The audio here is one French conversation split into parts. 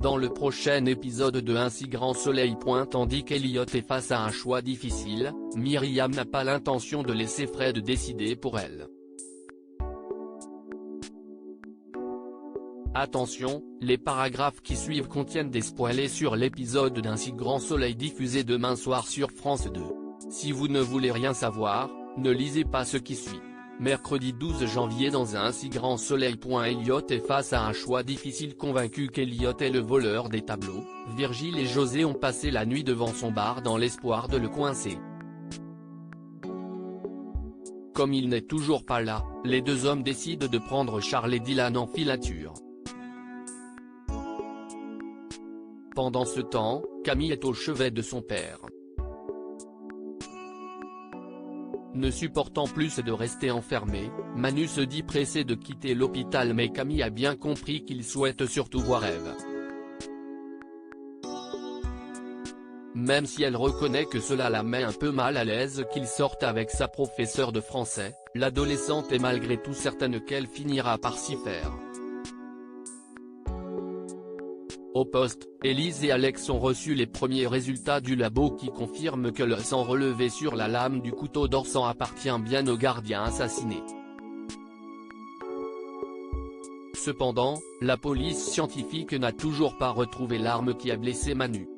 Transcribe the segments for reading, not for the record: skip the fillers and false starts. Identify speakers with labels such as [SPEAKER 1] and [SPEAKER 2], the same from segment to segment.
[SPEAKER 1] Dans le prochain épisode de Un si grand soleil. Tandis qu'Elliot est face à un choix difficile, Myriam n'a pas l'intention de laisser Fred décider pour elle. Attention, les paragraphes qui suivent contiennent des spoilers sur l'épisode d'Un si grand soleil diffusé demain soir sur France 2. Si vous ne voulez rien savoir, ne lisez pas ce qui suit. Mercredi 12 janvier dans Un si grand soleil. Elliot est face à un choix difficile. Convaincu qu'Elliot est le voleur des tableaux, Virgile et José ont passé la nuit devant son bar dans l'espoir de le coincer. Comme il n'est toujours pas là, les deux hommes décident de prendre Charles et Dylan en filature. Pendant ce temps, Camille est au chevet de son père. Ne supportant plus de rester enfermé, Manu se dit pressé de quitter l'hôpital, mais Camille a bien compris qu'il souhaite surtout voir Ève. Même si elle reconnaît que cela la met un peu mal à l'aise qu'il sorte avec sa professeure de français, l'adolescente est malgré tout certaine qu'elle finira par s'y faire. Au poste, Élise et Alex ont reçu les premiers résultats du labo qui confirment que le sang relevé sur la lame du couteau d'Orsan appartient bien au gardien assassiné. Cependant, la police scientifique n'a toujours pas retrouvé l'arme qui a blessé Manu.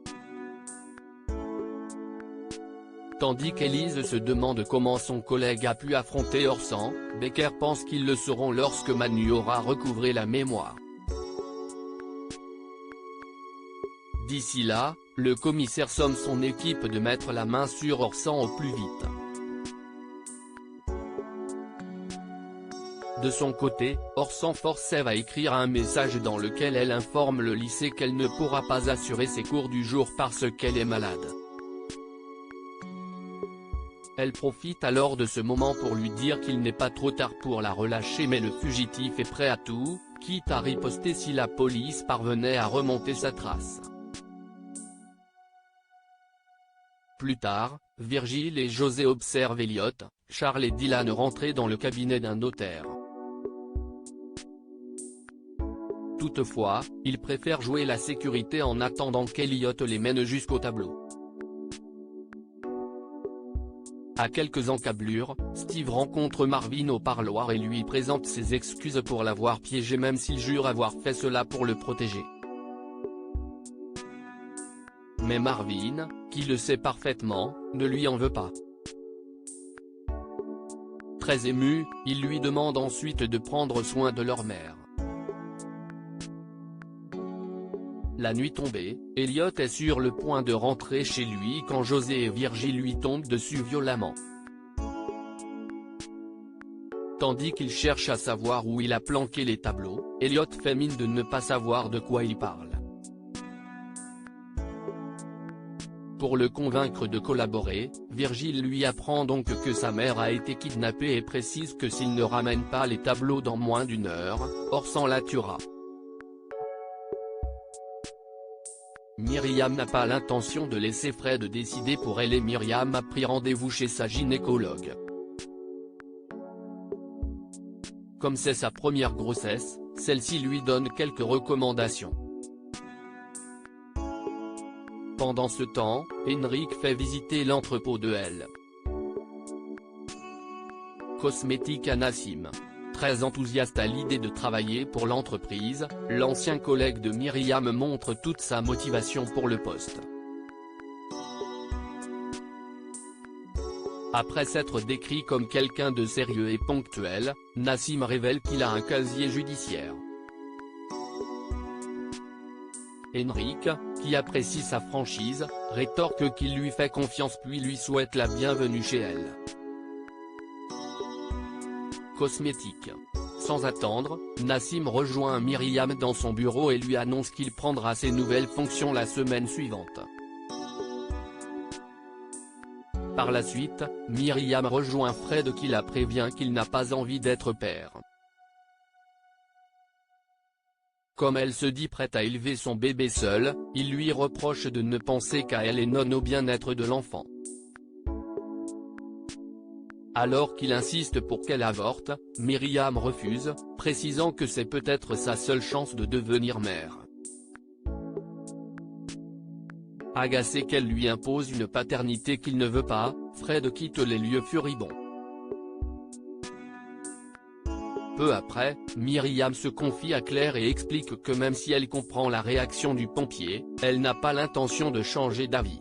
[SPEAKER 1] Tandis qu'Élise se demande comment son collègue a pu affronter Orsan, Becker pense qu'ils le sauront lorsque Manu aura recouvré la mémoire. D'ici là, le commissaire somme son équipe de mettre la main sur Orsan au plus vite. De son côté, Orsan force Ève à écrire un message dans lequel elle informe le lycée qu'elle ne pourra pas assurer ses cours du jour parce qu'elle est malade. Elle profite alors de ce moment pour lui dire qu'il n'est pas trop tard pour la relâcher, mais le fugitif est prêt à tout, quitte à riposter si la police parvenait à remonter sa trace. Plus tard, Virgile et José observent Elliot, Charles et Dylan rentrer dans le cabinet d'un notaire. Toutefois, ils préfèrent jouer la sécurité en attendant qu'Elliot les mène jusqu'au tableau. À quelques encablures, Steve rencontre Marvin au parloir et lui présente ses excuses pour l'avoir piégé, même s'il jure avoir fait cela pour le protéger. Mais Marvin, qui le sait parfaitement, ne lui en veut pas. Très ému, il lui demande ensuite de prendre soin de leur mère. La nuit tombée, Elliot est sur le point de rentrer chez lui quand José et Virgile lui tombent dessus violemment. Tandis qu'il cherche à savoir où il a planqué les tableaux, Elliot fait mine de ne pas savoir de quoi il parle. Pour le convaincre de collaborer, Virgile lui apprend donc que sa mère a été kidnappée et précise que s'il ne ramène pas les tableaux dans moins d'une heure, Orsan la tuera. Myriam n'a pas l'intention de laisser Fred décider pour elle et Myriam a pris rendez-vous chez sa gynécologue. Comme c'est sa première grossesse, celle-ci lui donne quelques recommandations. Pendant ce temps, Henrik fait visiter l'entrepôt de Elle. Cosmétique à Nassim. Très enthousiaste à l'idée de travailler pour l'entreprise, l'ancien collègue de Myriam montre toute sa motivation pour le poste. Après s'être décrit comme quelqu'un de sérieux et ponctuel, Nassim révèle qu'il a un casier judiciaire. Henrik, qui apprécie sa franchise, rétorque qu'il lui fait confiance puis lui souhaite la bienvenue chez elle. Cosmétique. Sans attendre, Nassim rejoint Myriam dans son bureau et lui annonce qu'il prendra ses nouvelles fonctions la semaine suivante. Par la suite, Myriam rejoint Fred qui la prévient qu'il n'a pas envie d'être père. Comme elle se dit prête à élever son bébé seule, il lui reproche de ne penser qu'à elle et non au bien-être de l'enfant. Alors qu'il insiste pour qu'elle avorte, Myriam refuse, précisant que c'est peut-être sa seule chance de devenir mère. Agacé qu'elle lui impose une paternité qu'il ne veut pas, Fred quitte les lieux furibond. Peu après, Myriam se confie à Claire et explique que même si elle comprend la réaction du pompier, elle n'a pas l'intention de changer d'avis.